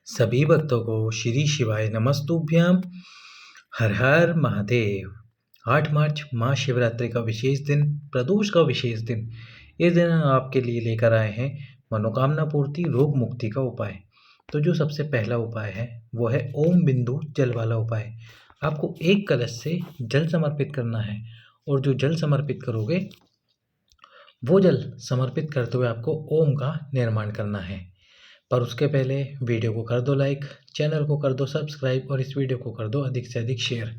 सभी भक्तों को श्री शिवाय नमस्तुभ्यम। हर हर महादेव। 8 मार्च महाशिवरात्रि का विशेष दिन, प्रदोष का विशेष दिन। इस दिन हम आपके लिए लेकर आए हैं मनोकामना पूर्ति, रोग मुक्ति का उपाय। तो जो सबसे पहला उपाय है वो है ओम बिंदु जल वाला उपाय। आपको एक कलश से जल समर्पित करना है और जो जल समर्पित करोगे वो जल समर्पित करते हुए आपको ओम का निर्माण करना है। पर उसके पहले वीडियो को कर दो लाइक, चैनल को कर दो सब्सक्राइब और इस वीडियो को कर दो अधिक से अधिक शेयर।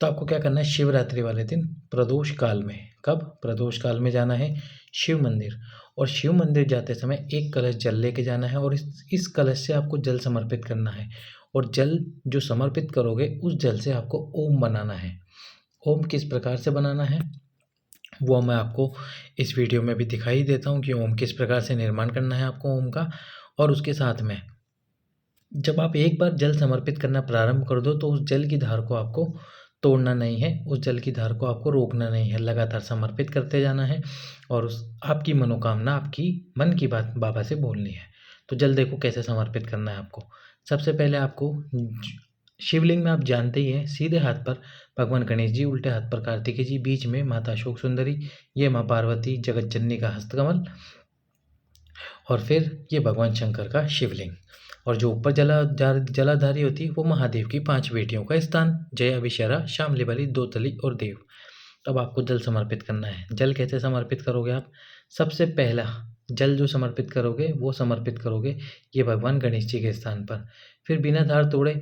तो आपको क्या करना है, शिवरात्रि वाले दिन प्रदोष काल में, कब प्रदोष काल में जाना है शिव मंदिर, और शिव मंदिर जाते समय एक कलश जल लेके जाना है और इस कलश से आपको जल समर्पित करना है। और जल जो समर्पित करोगे उस जल से आपको ओम बनाना है। ओम किस प्रकार से बनाना है वो मैं आपको इस वीडियो में भी दिखाई देता हूँ कि ओम किस प्रकार से निर्माण करना है आपको ओम का। और उसके साथ में जब आप एक बार जल समर्पित करना प्रारंभ कर दो तो उस जल की धार को आपको तोड़ना नहीं है, उस जल की धार को आपको रोकना नहीं है, लगातार समर्पित करते जाना है और उस आपकी मनोकामना, आपकी मन की बात बाबा से बोलनी है। तो जल देखो कैसे समर्पित करना है आपको। सबसे पहले आपको शिवलिंग में आप जानते ही हैं, सीधे हाथ पर भगवान गणेश जी, उल्टे हाथ पर कार्तिकेय जी, बीच में माता अशोक सुंदरी, ये माँ पार्वती जगत जननी का हस्तकमल, और फिर ये भगवान शंकर का शिवलिंग। और जो ऊपर जलाधारी होती है वो महादेव की 5 बेटियों का स्थान, जया, विशरा, शामली वाली, दोतली और देव। तब आपको जल समर्पित करना है। जल कैसे समर्पित करोगे आप? सबसे पहला जल जो समर्पित करोगे वो समर्पित करोगे ये भगवान गणेश जी के स्थान पर। फिर बिना धार तोड़े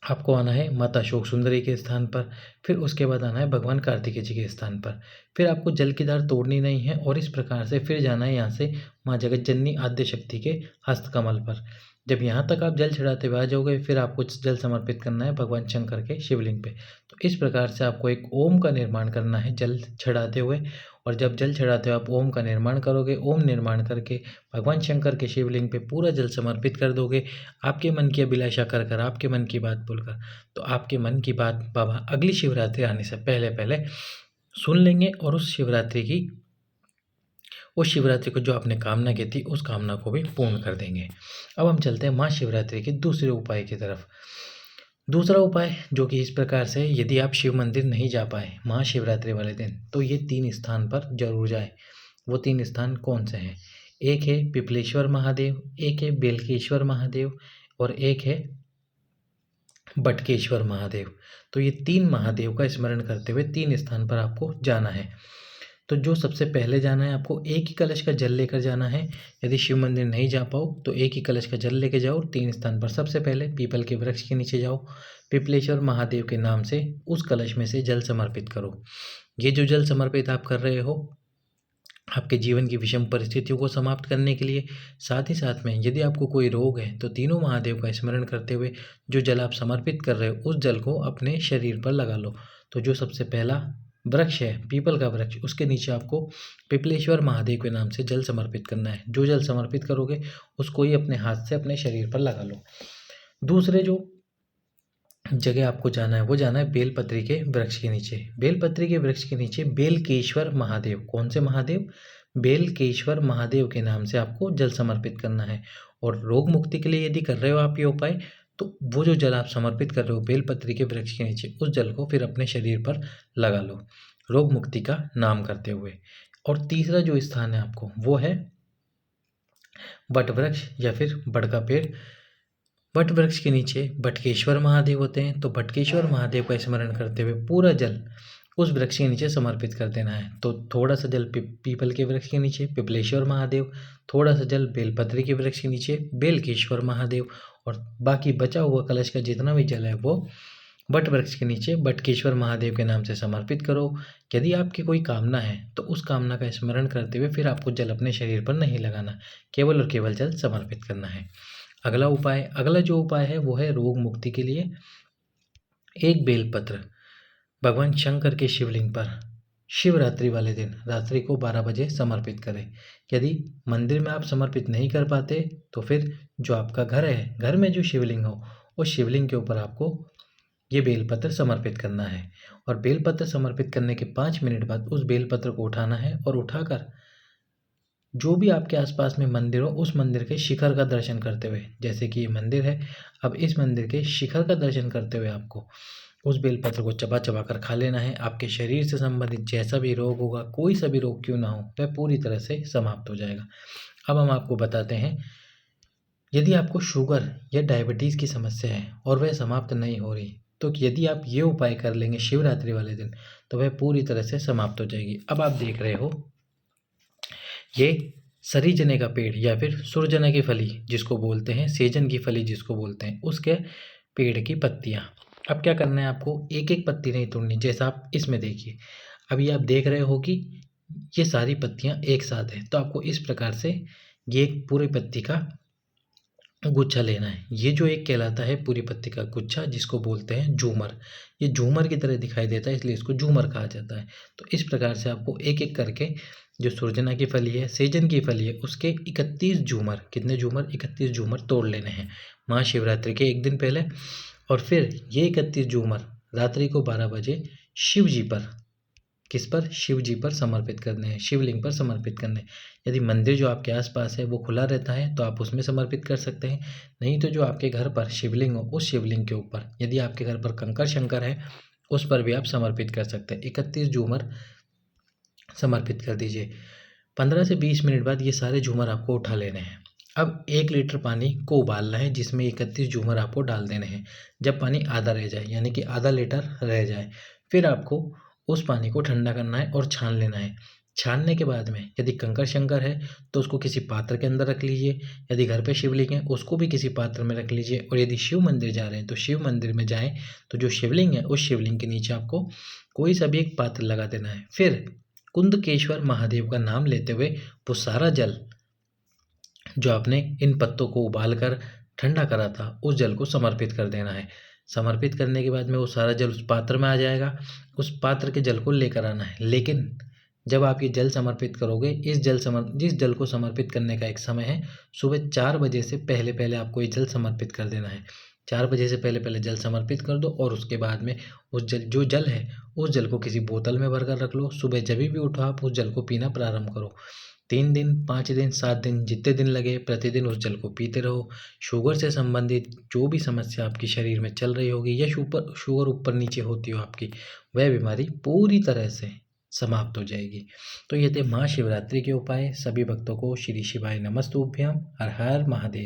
आपको आना है माता अशोक सुंदरी के स्थान पर। फिर उसके बाद आना है भगवान कार्तिकेय जी के स्थान पर। फिर आपको जल की धार तोड़नी नहीं है और इस प्रकार से फिर जाना है यहाँ से माँ जगत जननी आद्य शक्ति के हस्तकमल पर। जब यहाँ तक आप जल चढ़ाते हुए आ जाओगे फिर आपको जल समर्पित करना है भगवान शंकर के शिवलिंग पे। तो इस प्रकार से आपको एक ओम का निर्माण करना है जल चढ़ाते हुए। और जब जल चढ़ाते हुए आप ओम का निर्माण करोगे, ओम निर्माण करके भगवान शंकर के शिवलिंग पे पूरा जल समर्पित कर दोगे, आपके मन की अभिलाषा कर कर, आपके मन की बात बोलकर, तो आपके मन की बात बाबा अगली शिवरात्रि आने से पहले पहले सुन लेंगे और उस शिवरात्रि को जो आपने कामना की थी उस कामना को भी पूर्ण कर देंगे। अब हम चलते हैं महाशिवरात्रि के दूसरे उपाय की तरफ। दूसरा उपाय जो कि इस प्रकार से, यदि आप शिव मंदिर नहीं जा पाए महाशिवरात्रि वाले दिन तो ये 3 स्थान पर जरूर जाएं। वो 3 स्थान कौन से हैं? एक है पिपलेश्वर महादेव, एक है बेलकेश्वर महादेव और एक है बटकेश्वर महादेव। तो ये 3 महादेव का स्मरण करते हुए 3 स्थान पर आपको जाना है। तो जो सबसे पहले जाना है, आपको एक ही कलश का जल लेकर जाना है। यदि शिव मंदिर नहीं जा पाओ तो एक ही कलश का जल लेके जाओ 3 स्थान पर। सबसे पहले पीपल के वृक्ष के नीचे जाओ, पिपलेश्वर महादेव के नाम से उस कलश में से जल समर्पित करो। ये जो जल समर्पित आप कर रहे हो आपके जीवन की विषम परिस्थितियों को समाप्त करने के लिए, साथ ही साथ में यदि आपको कोई रोग है तो तीनों महादेव का स्मरण करते हुए जो जल आप समर्पित कर रहे हो उस जल को अपने शरीर पर लगा लो। तो जो सबसे पहला वृक्ष है पीपल का वृक्ष, उसके नीचे आपको पिपलेश्वर महादेव के नाम से जल समर्पित करना है। जो जल समर्पित करोगे उसको ही अपने हाथ से अपने शरीर पर लगा लो। दूसरे जो जगह आपको जाना है वो जाना है बेलपत्री के वृक्ष के नीचे। बेलपत्री के वृक्ष के नीचे बेलकेश्वर महादेव, कौन से महादेव? बेलकेश्वर महादेव के नाम से आपको जल समर्पित करना है। और रोग मुक्ति के लिए यदि कर रहे हो आप ये उपाय तो वो जो जल आप समर्पित कर रहे हो बेलपत्री के वृक्ष के नीचे उस जल को फिर अपने शरीर पर लगा लो, रोग मुक्ति का नाम करते हुए। और तीसरा जो स्थान है आपको वो है वट वृक्ष या फिर बड़ का पेड़। वट वृक्ष के नीचे बटकेश्वर महादेव होते हैं, तो बटकेश्वर महादेव का स्मरण करते हुए पूरा जल उस वृक्ष के नीचे समर्पित कर देना है। तो थोड़ा सा जल पीपल के वृक्ष के नीचे पिपलेश्वर महादेव, थोड़ा सा जल बेलपत्री के वृक्ष के नीचे बेलकेश्वर महादेव, और बाकी बचा हुआ कलश का जितना भी जल है वो वट वृक्ष के नीचे बटकेश्वर महादेव के नाम से समर्पित करो। यदि आपकी कोई कामना है तो उस कामना का स्मरण करते हुए फिर आपको जल अपने शरीर पर नहीं लगाना, केवल और केवल जल समर्पित करना है। अगला जो उपाय है वो है रोग मुक्ति के लिए। एक बेलपत्र भगवान शंकर के शिवलिंग पर शिवरात्रि वाले दिन रात्रि को 12 बजे समर्पित करें। यदि मंदिर में आप समर्पित नहीं कर पाते तो फिर जो आपका घर है, घर में जो शिवलिंग हो उस शिवलिंग के ऊपर आपको ये बेलपत्र समर्पित करना है। और बेलपत्र समर्पित करने के 5 मिनट बाद उस बेलपत्र को उठाना है और उठाकर जो भी आपके आसपास में मंदिर हो उस मंदिर के शिखर का दर्शन करते हुए, जैसे कि ये मंदिर है, अब इस मंदिर के शिखर का दर्शन करते हुए आपको उस बेलपत्र को चबा चबा कर खा लेना है। आपके शरीर से संबंधित जैसा भी रोग होगा, कोई सा भी रोग क्यों ना हो, वह पूरी तरह से समाप्त हो जाएगा। अब हम आपको बताते हैं, यदि आपको शुगर या डायबिटीज़ की समस्या है और वह समाप्त नहीं हो रही, तो यदि आप ये उपाय कर लेंगे शिवरात्रि वाले दिन, तो वह पूरी तरह से समाप्त हो जाएगी। अब आप देख रहे हो, ये सरीजने का पेड़ या फिर सुरजना की फली जिसको बोलते हैं, सेजन की फली जिसको बोलते हैं, उसके पेड़ की पत्तियाँ। अब क्या करना है आपको, एक एक पत्ती नहीं तोड़नी, जैसा आप इसमें देखिए। अभी आप देख रहे हो कि ये सारी पत्तियाँ एक साथ हैं, तो आपको इस प्रकार से ये एक पूरी पत्ती का गुच्छा लेना है। ये जो एक कहलाता है पूरी पत्ती का गुच्छा, जिसको बोलते हैं झूमर। ये झूमर की तरह दिखाई देता है, इसलिए इसको झूमर कहा जाता है। तो इस प्रकार से आपको एक एक करके जो सुरजना की फली है, सेजन की फली है, उसके 31 झूमर, कितने झूमर, 31 झूमर तोड़ लेने हैं महाशिवरात्रि के एक दिन पहले। और फिर ये 31 झूमर रात्रि को 12 बजे शिव जी पर, किस पर, शिव जी पर समर्पित करने हैं, शिवलिंग पर समर्पित करने हैं। यदि मंदिर जो आपके आसपास है वो खुला रहता है तो आप उसमें समर्पित कर सकते हैं, नहीं तो जो आपके घर पर शिवलिंग हो उस शिवलिंग के ऊपर, यदि आपके घर पर कंकर शंकर है उस पर भी आप समर्पित कर सकते हैं। 31 झूमर समर्पित कर दीजिए। 15 से 20 मिनट बाद ये सारे झूमर आपको उठा लेने हैं। अब 1 लीटर पानी को उबालना है, जिसमें 31 झूमर आपको डाल देने हैं। जब पानी आधा रह जाए, यानी कि आधा लीटर रह जाए, फिर आपको उस पानी को ठंडा करना है और छान लेना है। छानने के बाद में यदि कंकर शंकर है तो उसको किसी पात्र के अंदर रख लीजिए, यदि घर पे शिवलिंग है उसको भी किसी पात्र में रख लीजिए, और यदि शिव मंदिर जा रहे हैं तो शिव मंदिर में जाएं तो जो शिवलिंग है उस शिवलिंग के नीचे आपको कोई सा भी एक पात्र लगा देना है। फिर कुंदकेश्वर महादेव का नाम लेते हुए वो सारा जल जो आपने इन पत्तों को उबाल कर ठंडा करा था उस जल को समर्पित कर देना है। समर्पित करने के बाद में वो सारा जल उस पात्र में आ जाएगा, उस पात्र के जल को लेकर आना है। लेकिन जब आप ये जल समर्पित करोगे, जिस जल को समर्पित करने का एक समय है, सुबह 4 बजे से पहले पहले आपको ये जल समर्पित कर देना है। 4 बजे से पहले पहले जल समर्पित कर दो, और उसके बाद में उस जल है उस जल को किसी बोतल में भर कर रख लो। सुबह जब भी उठो आप उस जल को पीना प्रारंभ करो। 3 दिन, 5 दिन, 7 दिन, जितने दिन लगे प्रतिदिन उस जल को पीते रहो। शुगर से संबंधित जो भी समस्या आपके शरीर में चल रही होगी, या शुगर ऊपर नीचे होती हो आपकी, वह बीमारी पूरी तरह से समाप्त हो जाएगी। तो ये थे महाशिवरात्रि के उपाय। सभी भक्तों को श्री शिवाय नमस्तुभ्यम। हर हर महादेव।